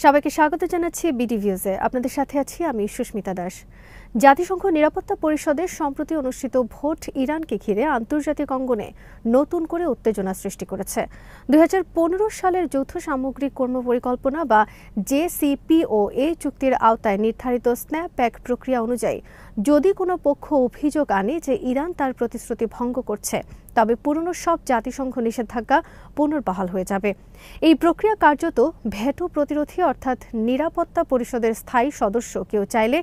সবাইকে স্বাগত জানাচ্ছি বিডিভিউজে। আপনাদের সাথে আছি আমি সুস্মিতা দাস। জাতিসংঘ নিরাপত্তা পরিষদের সম্প্রতি অনুষ্ঠিত ভোট ইরানকে ঘিরে আন্তর্জাতিক অঙ্গনে নতুন করে উত্তেজনা সৃষ্টি করেছে। 2015 সালের যৌথ সামগ্রিক কর্মপরিকল্পনা বা JCPOA চুক্তির আওতায় নির্ধারিত স্ন্যাপব্যাক প্রক্রিয়া অনুযায়ী যদি কোনো পক্ষ অভিযোগ আনে যে ইরান তার প্রতিশ্রুতি ভঙ্গ করছে, তবে পুরনো সব জাতিসংঘ নিষেধাজ্ঞা পুনর্বহাল হয়ে যাবে। এই প্রক্রিয়া কার্যত ভেটো প্রতিরোধী, অর্থাৎ নিরাপত্তা পরিষদের স্থায়ী সদস্য কেউ চাইলে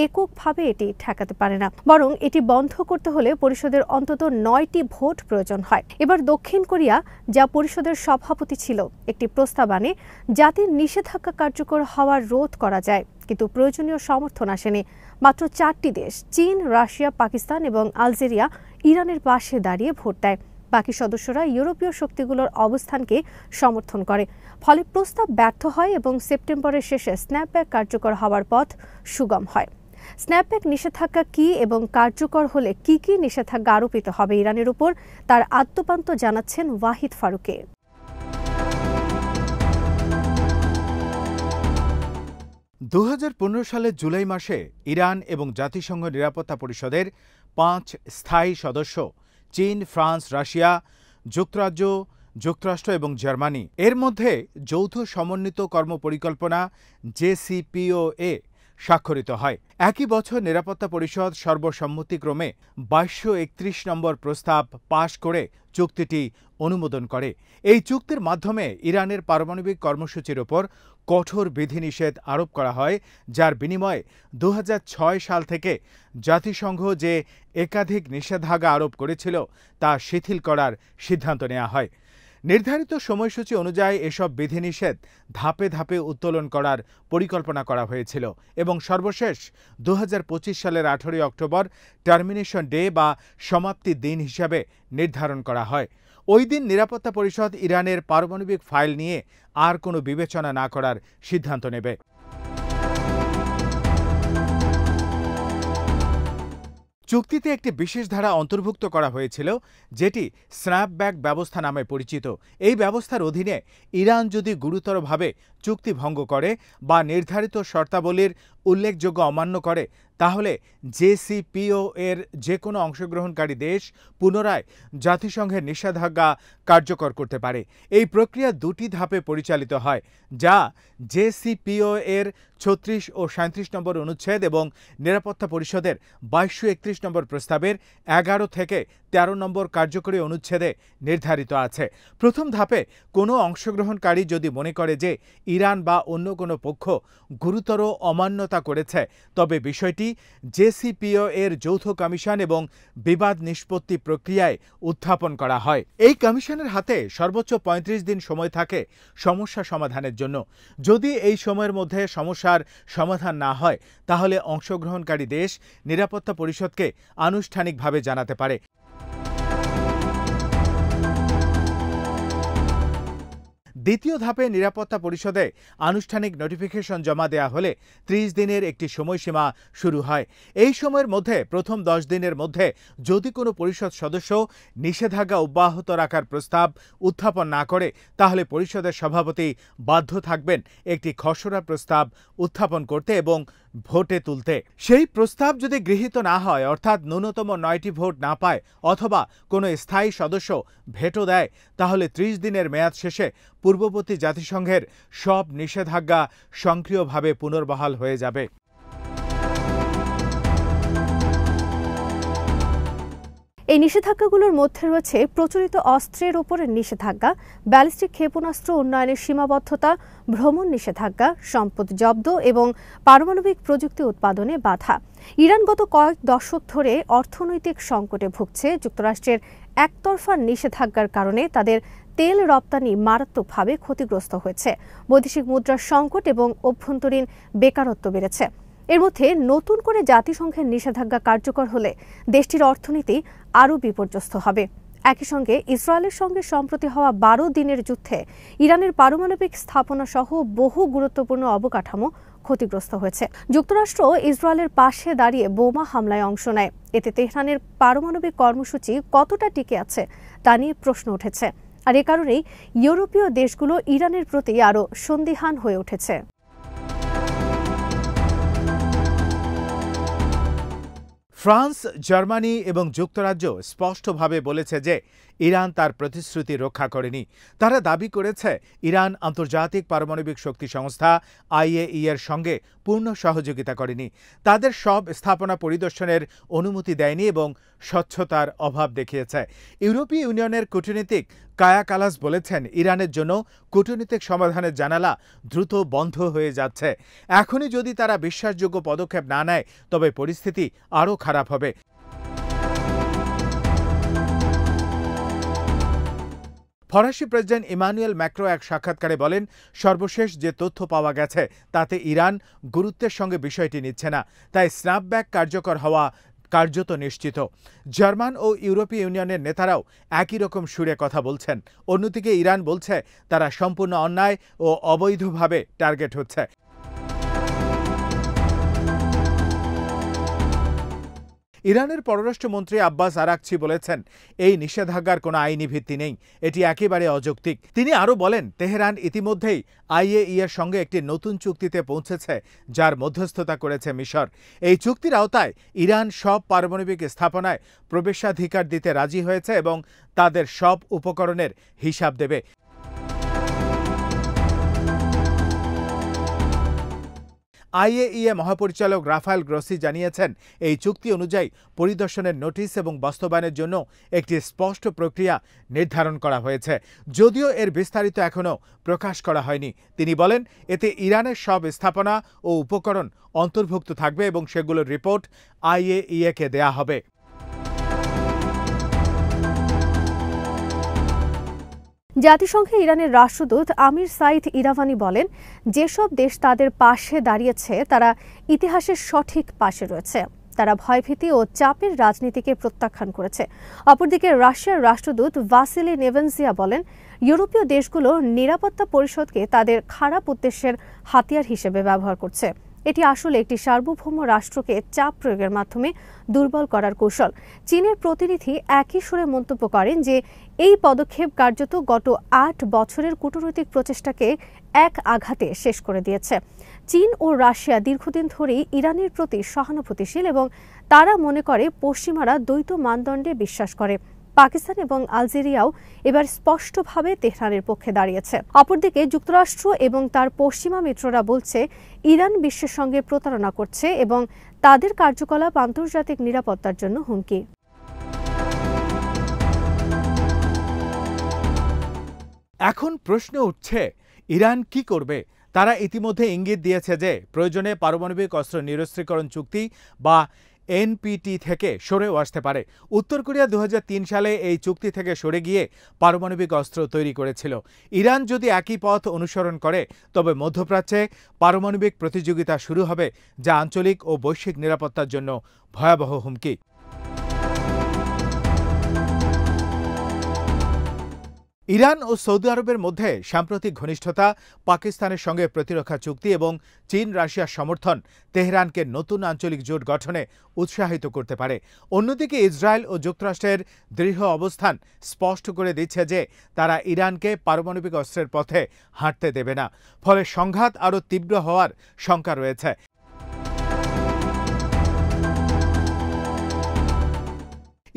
এককভাবে এটি ঠেকাতে পারে না, বরং এটি বন্ধ করতে হলে পরিষদের অন্তত 9টি ভোট প্রয়োজন হয়। এবার দক্ষিণ কোরিয়া, যা পরিষদের সভাপতি ছিল, একটি প্রস্তাব আনে জাতির নিষেধাজ্ঞা কার্যকর হওয়ার রোধ করা যায়, কিন্তু প্রয়োজনীয় সমর্থন আসেনি। মাত্র 4টি দেশ, চীন, রাশিয়া, পাকিস্তান এবং আলজেরিয়া, ইরানের পাশে দাঁড়িয়ে ভোট দেয়। বাকি সদস্যরা ইউরোপীয় শক্তিগুলোর অবস্থানকে সমর্থন করে। ফলে প্রস্তাব ব্যর্থ হয় এবং সেপ্টেম্বরের শেষে স্ন্যাপব্যাক কার্যকর হওয়ার পথ সুগম হয়। স্ন্যাপব্যাক নিষেধাজ্ঞা কি এবং কার্যকর হলে কি কি নিষেধাজ্ঞা আরোপিত হবে ইরানের উপর, তার আদ্যোপান্ত জানাচ্ছেন ওয়াহিদ ফারুকে। 2015 সালের জুলাই মাসে ইরান এবং জাতিসংঘ নিরাপত্তা পরিষদের 5 স্থায়ী সদস্য চীন, ফ্রান্স, রাশিয়া, যুক্তরাজ্য, যুক্তরাষ্ট্র এবং জার্মানি এর মধ্যে যৌথ সমন্বিত কর্মপরিকল্পনা JCPOA স্বাক্ষরিত হয়। একই বছর নিরাপত্তা পরিষদ সর্বসম্মতিক্রমে 2231 নম্বর প্রস্তাব পাশ করে চুক্তিটি অনুমোদন করে। এই চুক্তির মাধ্যমে ইরানের পারমাণবিক কর্মসূচির ওপর কঠোর বিধিনিষেধ আরোপ করা হয়, যার বিনিময়ে 2006 সাল থেকে জাতিসংঘ যে একাধিক নিষেধাজ্ঞা আরোপ করেছিল তা শিথিল করার সিদ্ধান্ত নেওয়া হয়। নির্ধারিত সময়সূচি অনুযায়ী এসব বিধিনিষেধ ধাপে ধাপে উত্তোলন করার পরিকল্পনা করা হয়েছিল এবং সর্বশেষ 2025 সালের 18 অক্টোবর টার্মিনেশন ডে বা সমাপ্তি দিন হিসাবে নির্ধারণ করা হয়। ওই দিন নিরাপত্তা পরিষদ ইরানের পারমাণবিক ফাইল নিয়ে আর কোনো বিবেচনা না করার সিদ্ধান্ত নেবে। চুক্তিতে একটি বিশেষ ধারা অন্তর্ভুক্ত করা হয়েছিল, যেটি স্ন্যাপব্যাক ব্যবস্থা নামে পরিচিত। এই ব্যবস্থার অধীনে ইরান যদি গুরুতরভাবে চুক্তি ভঙ্গ করে বা নির্ধারিত শর্তাবলীর উল্লেখযোগ্য অমান্য করে, তাহলে JCPOA এর যে কোনো অংশগ্রহণকারী দেশ পুনরায় জাতিসংঘের নিষেধাজ্ঞা কার্যকর করতে পারে। এই প্রক্রিয়া 2টি ধাপে পরিচালিত হয়, যা JCPOA এর 36 ও 37 নম্বর অনুচ্ছেদ এবং নিরাপত্তা পরিষদের 2231 নম্বর প্রস্তাবের 11 থেকে 13 নম্বর কার্যকরী অনুচ্ছেদে নির্ধারিত আছে। প্রথম ধাপে কোনো অংশগ্রহণকারী যদি মনে করে যে ইরান বা অন্য কোনো পক্ষ গুরুতর অমান্যতা করেছে, তবে বিষয়টি JCPOA এর যৌথ কমিশন এবং বিবাদ নিষ্পত্তি প্রক্রিয়ায় উত্থাপন করা হয়। এই কমিশনের হাতে সর্বোচ্চ 35 দিন সময় থাকে সমস্যা সমাধানের জন্য। যদি এই সময়ের মধ্যে সমস্যার সমাধান না হয়, তাহলে অংশগ্রহণকারী দেশ নিরাপত্তা পরিষদকে আনুষ্ঠানিকভাবে জানাতে পারে। দ্বিতীয় ধাপে নিরাপত্তা পরিষদে আনুষ্ঠানিক নোটিফিকেশন জমা দেয়া হলে 30 দিনের একটি সময়সীমা শুরু হয়। এই সময়ের মধ্যে প্রথম 10 দিনের মধ্যে যদি কোনো পরিষদ সদস্য নিষেধাজ্ঞা অব্যাহত রাখার প্রস্তাব উত্থাপন না করে, তাহলে পরিষদের সভাপতি বাধ্য থাকবেন একটি খসড়া প্রস্তাব উত্থাপন করতে এবং ভোটে তুলতে। সেই প্রস্তাব যদি গৃহীত না হয়, অর্থাৎ ন্যূনতম 9টি ভোট না পায় অথবা কোনো স্থায়ী সদস্য ভেটো দেয়, তাহলে 30 দিনের মেয়াদ শেষে পূর্ববর্তী জাতিসংঘের সব নিষেধাজ্ঞা সক্রিয়ভাবে পুনর্বহাল হয়ে যাবে। এই নিষেধাজ্ঞাগুলোর মধ্যে রয়েছে প্রচলিত অস্ত্রের ওপর নিষেধাজ্ঞা, ব্যালিস্টিক ক্ষেপণাস্ত্র উন্নয়নের সীমাবদ্ধতা, ভ্রমণ নিষেধাজ্ঞা, সম্পদ জব্দ এবং পারমাণবিক প্রযুক্তি উৎপাদনে বাধা। ইরান গত কয়েক দশক ধরে অর্থনৈতিক সংকটে ভুগছে। যুক্তরাষ্ট্রের একতরফা নিষেধাজ্ঞার কারণে তাদের তেল রপ্তানি মারাত্মকভাবে ক্ষতিগ্রস্ত হয়েছে। বৈদেশিক মুদ্রার সংকট এবং অভ্যন্তরীণ বেকারত্ব বেড়েছে। এর মধ্যে নতুন করে জাতিসংঘের নিষেধাজ্ঞা কার্যকর হলে দেশটির অর্থনীতি আরও বিপর্যস্ত হবে। একই সঙ্গে ইসরায়েলের সঙ্গে সম্প্রতি হওয়া 12 দিনের যুদ্ধে ইরানের পারমাণবিক স্থাপনা সহ বহু গুরুত্বপূর্ণ অবকাঠামো ক্ষতিগ্রস্ত হয়েছে। যুক্তরাষ্ট্র ইসরায়েলের পাশে দাঁড়িয়ে বোমা হামলায় অংশ নেয়। এতে তেহরানের পারমাণবিক কর্মসূচি কতটা টিকে আছে তা নিয়ে প্রশ্ন উঠেছে। আর এ কারণেই ইউরোপীয় দেশগুলো ইরানের প্রতি আরও সন্দিহান হয়ে উঠেছে। ফ্রান্স, জার্মানি এবং যুক্তরাজ্য স্পষ্টভাবে বলেছে যে ইরান তার প্রতিশ্রুতি রক্ষা করেনি। তারা দাবি করেছে ইরান আন্তর্জাতিক পারমাণবিক শক্তি সংস্থা IAEA এর সঙ্গে পূর্ণ সহযোগিতা করেনি, তাদের সব স্থাপনা পরিদর্শনের অনুমতি দেয়নি এবং স্বচ্ছতার অভাব দেখিয়েছে। ইউরোপীয় ইউনিয়নের কূটনীতিক কায়া কালাস বলেছেন ইরানের জন্য কূটনৈতিক সমাধানের জানালা দ্রুত বন্ধ হয়ে যাচ্ছে। এখনই যদি তারা বিশ্বাসযোগ্য পদক্ষেপ না নেয় তবে পরিস্থিতি আরও খারাপ হবে। ফরাসি প্রেসিডেন্ট ইমানুয়েল ম্যাক্রো এক সাক্ষাৎকারে বলেন, সর্বশেষ যে তথ্য পাওয়া গেছে তাতে ইরান গুরুত্বের সঙ্গে বিষয়টি নিচ্ছে না, তাই স্ন্যাপব্যাক কার্যকর হওয়া কার্যত নিশ্চিত। জার্মান ও ইউরোপীয় ইউনিয়নের নেতারাও একই রকম সুরে কথা বলছেন। অন্যদিকে ইরান বলছে তারা সম্পূর্ণ অন্যায় ও অবৈধভাবে টার্গেট হচ্ছে। ইরানের পররাষ্ট্রমন্ত্রী আব্বাস আরাকচি বলেছেন, এই নিষেধাজ্ঞার কোনো আইনি ভিত্তি নেই, এটি একেবারে অযৌক্তিক। তিনি আরও বলেন, তেহরান ইতিমধ্যেই IAEA এর সঙ্গে একটি নতুন চুক্তিতে পৌঁছেছে, যার মধ্যস্থতা করেছে মিশর। এই চুক্তির আওতায় ইরান সব পারমাণবিক স্থাপনায় প্রবেশাধিকার দিতে রাজি হয়েছে এবং তাদের সব উপকরণের হিসাব দেবে। IAEA মহাপরিচালক রাফায়েল গ্রোসি জানিয়েছেন, এই চুক্তি অনুযায়ী পরিদর্শনের নোটিশ এবং বাস্তবায়নের জন্য একটি স্পষ্ট প্রক্রিয়া নির্ধারণ করা হয়েছে, যদিও এর বিস্তারিত এখনও প্রকাশ করা হয়নি। তিনি বলেন, এতে ইরানের সব স্থাপনা ও উপকরণ অন্তর্ভুক্ত থাকবে এবং সেগুলোর রিপোর্ট IAEA-কে দেয়া হবে। জাতিসংঘে ইরানের রাষ্ট্রদূত আমির সাইদ ইরাভানি বলেন, যেসব দেশ তাদের পাশে দাঁড়িয়েছে তারা ইতিহাসের সঠিক পাশে রয়েছে। তারা ভয়ভীতি ও চাপের রাজনীতিকে প্রত্যাখ্যান করেছে। অপরদিকে রাশিয়ার রাষ্ট্রদূত ভাসিলি নেভেনজিয়া বলেন, ইউরোপীয় দেশগুলো নিরাপত্তা পরিষদকে তাদের খারাপ উদ্দেশ্যের হাতিয়ার হিসেবে ব্যবহার করছে। এটি আসলে একটি সার্বভৌম রাষ্ট্রকে চাপ প্রয়োগের মাধ্যমে দুর্বল করার কৌশল। চীনের প্রতিনিধি একই সুরে মন্তব্য করেন যে এই পদক্ষেপ কার্যত গত 8 বছরের কূটনৈতিক প্রচেষ্টাকে এক আঘাতে শেষ করে দিয়েছে। চীন ও রাশিয়া দীর্ঘদিন ধরেই ইরানের প্রতি সহানুভূতিশীল এবং তারা মনে করে পশ্চিমারা দ্বৈত মানদণ্ডে বিশ্বাস করে। পাকিস্তান এবং আলজেরিয়াও এবার স্পষ্টভাবে তেহরানের পক্ষে দাঁড়িয়েছে। অপরদিকে যুক্তরাষ্ট্র এবং তার পশ্চিমা মিত্ররা বলছে ইরান বিশ্বের সঙ্গে প্রতারণা করছে এবং তাদের কার্যকলাপ আন্তর্জাতিক নিরাপত্তার জন্য হুমকি। এখন প্রশ্ন উঠছে, ইরান কি করবে? তারা ইতিমধ্যে ইঙ্গিত দিয়েছে যে প্রয়োজনে পারমাণবিক অস্ত্র নিরস্ত্রীকরণ চুক্তি বা NPT থেকে সরেও আসতে পারে। উত্তর কোরিয়া 2003 সালে এই চুক্তি থেকে সরে গিয়ে পারমাণবিক অস্ত্র তৈরি করেছিল। ইরান যদি একই পথ অনুসরণ করে তবে মধ্যপ্রাচ্যে পারমাণবিক প্রতিযোগিতা শুরু হবে, যা আঞ্চলিক ও বৈশ্বিক নিরাপত্তার জন্য ভয়াবহ হুমকি। ইরান ও সৌদি আরবের মধ্যে সাম্প্রতিক ঘনিষ্ঠতা, পাকিস্তানের সঙ্গে প্রতিরক্ষা চুক্তি এবং চীন রাশিয়ার সমর্থন তেহরানকে নতুন আঞ্চলিক জোট গঠনে উৎসাহিত করতে পারে। অন্যদিকে ইসরায়েল ও যুক্তরাষ্ট্রের দৃঢ় অবস্থান স্পষ্ট করে দিচ্ছে যে তারা ইরানকে পারমাণবিক অস্ত্রের পথে হাঁটতে দেবে না। ফলে সংঘাত আরও তীব্র হওয়ার শঙ্কা রয়েছে।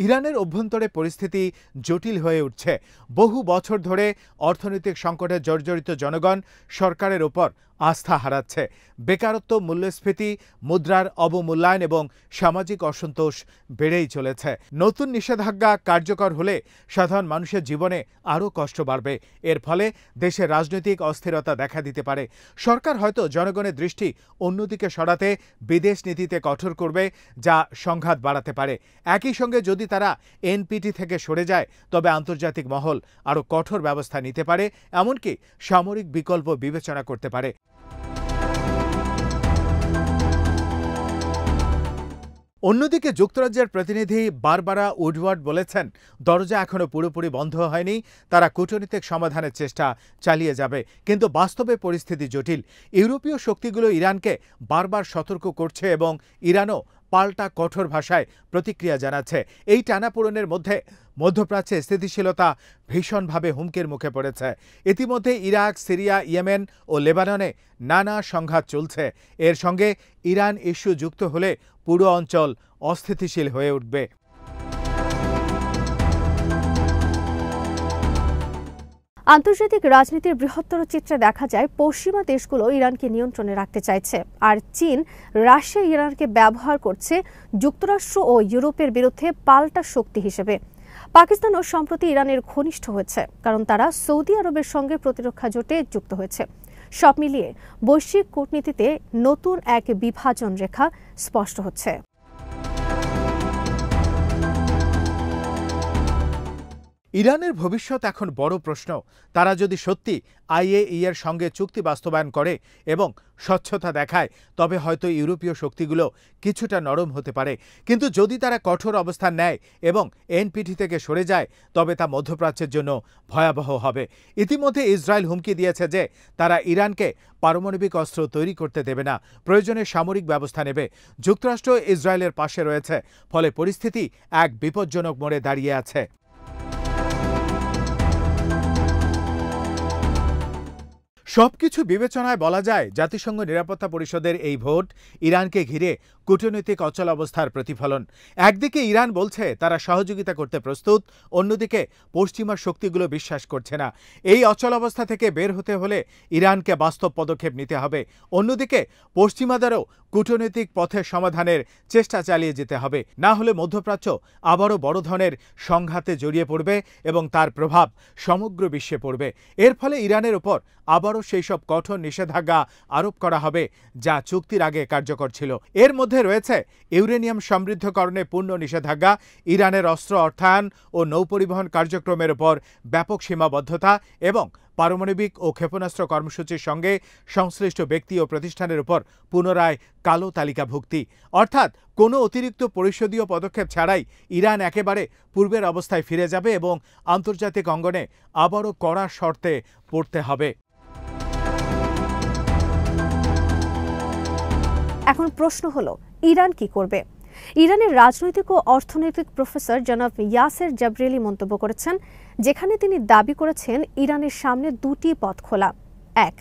ইরানের অভ্যন্তরে পরিস্থিতি জটিল হয়ে উঠছে। বহু বছর ধরে অর্থনৈতিক সংকটে জর্জরিত জনগণ সরকারের ওপর আস্থা হারাচ্ছে। বেকারত্ব, মূল্যস্ফীতি, মুদ্রার অবমূল্যায়ন এবং সামাজিক অসন্তোষ বেড়েই চলেছে। নতুন নিষেধাজ্ঞা কার্যকর হলে সাধারণ মানুষের জীবনে আরও কষ্ট বাড়বে। এর ফলে দেশে রাজনৈতিক অস্থিরতা দেখা দিতে পারে। সরকার হয়তো জনগণের দৃষ্টি অন্যদিকে সরাতে বিদেশ নীতিতে কঠোর করবে, যা সংঘাত বাড়াতে পারে। একই সঙ্গে যদি তারা NPT থেকে সরে যায় তবে আন্তর্জাতিক মহল আরও কঠোর ব্যবস্থা নিতে পারে, এমনকি সামরিক বিকল্প বিবেচনা করতে পারে। অন্যদিকে যুক্তরাজ্যের প্রতিনিধি বারবারা উডওয়ার্ড বলেছেন, দরজা এখনও পুরোপুরি বন্ধ হয়নি, তারা কূটনৈতিক সমাধানের চেষ্টা চালিয়ে যাবে, কিন্তু বাস্তবে পরিস্থিতি জটিল। ইউরোপীয় শক্তিগুলো ইরানকে বারবার সতর্ক করছে এবং ইরানও পাল্টা কঠোর ভাষায় প্রতিক্রিয়া জানাচ্ছে। এই টানাপোড়েনের মধ্যে মধ্যপ্রাচ্যে স্থিতিশীলতা ভীষণভাবে হুমকির মুখে পড়েছে। ইতিমধ্যে ইরাক, সিরিয়া, ইয়েমেন ও লেবাননে নানা সংঘাত চলছে। এর সঙ্গে ইরান ইস্যু যুক্ত হলে পুরো অঞ্চল অস্থিতিশীল হয়ে উঠবে। আন্তর্জাতিক রাজনীতির বৃহত্তর চিত্রে দেখা যায় পশ্চিমা দেশগুলো ইরানকে নিয়ন্ত্রণে রাখতে চাইছে, আর চীন রাশিয়া ইরানকে ব্যবহার করছে যুক্তরাষ্ট্র ও ইউরোপের বিরুদ্ধে পাল্টা শক্তি হিসেবে। পাকিস্তানও সম্প্রতি ইরানের ঘনিষ্ঠ হয়েছে, কারণ তারা সৌদি আরবের সঙ্গে প্রতিরক্ষা জোটে যুক্ত হয়েছে। সব মিলিয়ে বৈশ্বিক কূটনীতিতে নতুন এক বিভাজন রেখা স্পষ্ট হচ্ছে। ইরানের ভবিষ্যৎ এখন বড় প্রশ্ন। তারা যদি সত্যি IAEA এর সঙ্গে চুক্তি বাস্তবায়ন করে এবং স্বচ্ছতা দেখায়, তবে হয়তো ইউরোপীয় শক্তিগুলো কিছুটা নরম হতে পারে। কিন্তু যদি তারা কঠোর অবস্থান নেয় এবং NPT থেকে সরে যায়, তবে তা মধ্যপ্রাচ্যের জন্য ভয়াবহ হবে। ইতিমধ্যে ইসরায়েল হুমকি দিয়েছে যে তারা ইরানকে পারমাণবিক অস্ত্র তৈরি করতে দেবে না, প্রয়োজনে সামরিক ব্যবস্থা নেবে। যুক্তরাষ্ট্র ইসরায়েলের পাশে রয়েছে, ফলে পরিস্থিতি এক বিপজ্জনক মোড়ে দাঁড়িয়ে আছে। সবকিছু বিবেচনায় বলা যায়, জাতিসংঘ নিরাপত্তা পরিষদের এই ভোট ইরানকে ঘিরে কূটনৈতিক অচলাবস্থার প্রতিফলন। একদিকে ইরান বলছে তারা সহযোগিতা করতে প্রস্তুত, অন্যদিকে পশ্চিমা শক্তিগুলো বিশ্বাস করছে না। এই অচলাবস্থা থেকে বের হতে হলে ইরানকে বাস্তব পদক্ষেপ নিতে হবে। অন্যদিকে পশ্চিমাদেরও কূটনৈতিক পথে সমাধানের চেষ্টা চালিয়ে যেতে হবে, না হলে মধ্যপ্রাচ্য আবারও বড় ধরনের সংঘাতে জড়িয়ে পড়বে এবং তার প্রভাব সমগ্র বিশ্বে পড়বে। এর ফলে ইরানের ওপর আবারও সেই সব কঠোর নিষেধাজ্ঞা আরোপ করা হবে যা চুক্তির আগে কার্যকর ছিল। এর মধ্যে রয়েছে ইউরেনিয়াম সমৃদ্ধকরণে পূর্ণ নিষেধাজ্ঞা, ইরানের অস্ত্র অর্থায়ন ও নৌপরিবহন কার্যক্রমের উপর ব্যাপক সীমাবদ্ধতা এবং পারমাণবিক ও ক্ষেপণাস্ত্র কর্মসূচির সঙ্গে সংশ্লিষ্ট ব্যক্তি ও প্রতিষ্ঠানের উপর পুনরায় কালো তালিকাভুক্তি। অর্থাৎ কোনো অতিরিক্ত পরিষদীয় পদক্ষেপ ছাড়াই ইরান একেবারে পূর্বের অবস্থায় ফিরে যাবে এবং আন্তর্জাতিক অঙ্গনে আবারও কড়া শর্তে পড়তে হবে। এখন প্রশ্ন হলো, ইরান কি করবে? ইরানের রাজনৈতিক ও অর্থনৈতিক প্রফেসর জনাব ইয়াসের জাবরেলি মন্তব্য করেছেন, যেখানে তিনি দাবি করেছেন ইরানের সামনে দুটি পথ খোলা। 1.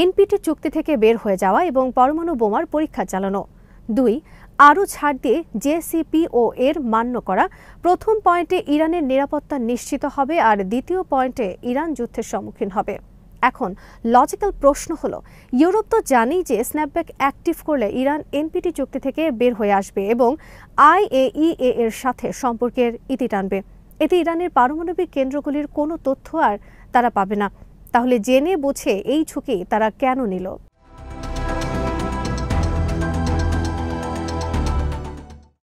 NPT চুক্তি থেকে বের হয়ে যাওয়া এবং পরমাণু বোমার পরীক্ষা চালানো। 2. আরও ছাড় দিয়ে JCPOA এর মান্য করা। প্রথম পয়েন্টে ইরানের নিরাপত্তা নিশ্চিত হবে, আর দ্বিতীয় পয়েন্টে ইরান যুদ্ধের সম্মুখীন হবে। এখন লজিক্যাল প্রশ্ন হলো, ইউরোপ তো জানেই যে স্ন্যাপব্যাক অ্যাক্টিভ করলে ইরান NPT চুক্তি থেকে বের হয়ে আসবে এবং IAEA এর সাথে সম্পর্কের ইতি টানবে। এতে ইরানের পারমাণবিক কেন্দ্রগুলির কোনো তথ্য আর তারা পাবে না। তাহলে জেনে বুঝে এই ঝুঁকি তারা কেন নিল?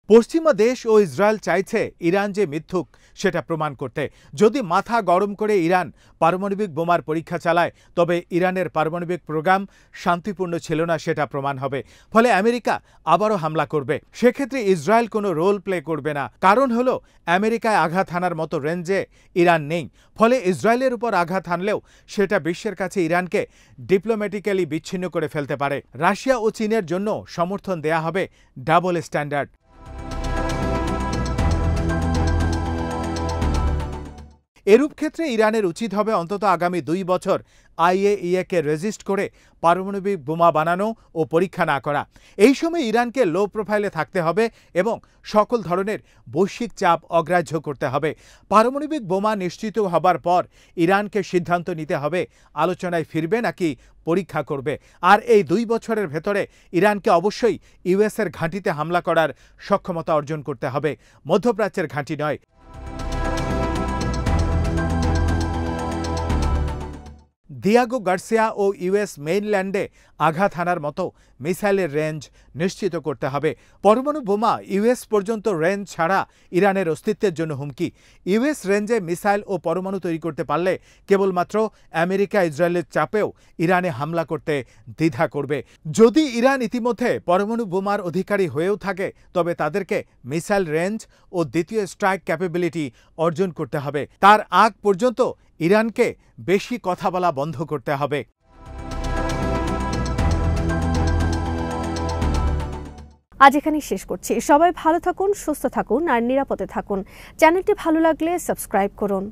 পশ্চিমা দেশ ও ইসরায়েল চাইছে ইরান যে মিথ্যুক সেটা প্রমাণ করতে। যদি মাথা গরম করে ইরান পারমাণবিক বোমার পরীক্ষা চালায়, তবে ইরানের পারমাণবিক প্রোগ্রাম শান্তিপূর্ণ ছিল না সেটা প্রমাণ হবে। ফলে আমেরিকা আবারও হামলা করবে। সেক্ষেত্রে ইসরায়েল কোনো রোল প্লে করবে না। কারণ হলো, আমেরিকায় আঘাত হানার মতো রেঞ্জে ইরান নেই। ফলে ইসরায়েলের উপর আঘাত হানলেও সেটা বিশ্বের কাছে ইরানকে ডিপ্লোম্যাটিক্যালি বিচ্ছিন্ন করে ফেলতে পারে। রাশিয়া ও চীনের জন্য সমর্থন দেয়া হবে ডাবল স্ট্যান্ডার্ড। এরূপ ক্ষেত্রে ইরানের উচিত হবে অন্তত আগামী 2 বছর IAEA-কে রেজিস্ট করে পারমাণবিক বোমা বানানো ও পরীক্ষা না করা। এই সময় ইরানকে লো প্রোফাইলে থাকতে হবে এবং সকল ধরনের বৈশ্বিক চাপ অগ্রাহ্য করতে হবে। পারমাণবিক বোমা নিশ্চিত হবার পর ইরানকে সিদ্ধান্ত নিতে হবে আলোচনায় ফিরবে নাকি পরীক্ষা করবে। আর এই 2 বছরের ভেতরে ইরানকে অবশ্যই US-এর ঘাঁটিতে হামলা করার সক্ষমতা অর্জন করতে হবে, মধ্যপ্রাচ্যের ঘাঁটি নয়। দিয়াগো গার্সিয়া ও US মেইনল্যান্ডে আঘাত হানার মতো মিসাইলের রেঞ্জ নিশ্চিত করতে হবে। পরমাণু বোমা US পর্যন্ত রেঞ্জ ছাড়া ইরানের অস্তিত্বের জন্য হুমকি। US রেঞ্জে মিসাইল ও পরমাণু তৈরি করতে পারলে কেবলমাত্র আমেরিকা ইসরায়েলের চাপেও ইরানে হামলা করতে দ্বিধা করবে। যদি ইরান ইতিমধ্যে পরমাণু বোমার অধিকারী হয়েও থাকে, তবে তাদেরকে মিসাইল রেঞ্জ ও দ্বিতীয় স্ট্রাইক ক্যাপাবিলিটি অর্জন করতে হবে। তার আগ পর্যন্ত ইরানকে বেশি কথা বলা বন্ধ করতে হবে। আজ এখানেই শেষ করছি। সবাই ভালো থাকুন, সুস্থ থাকুন আর নিরাপদে থাকুন। চ্যানেলটি ভালো লাগলে সাবস্ক্রাইব করুন।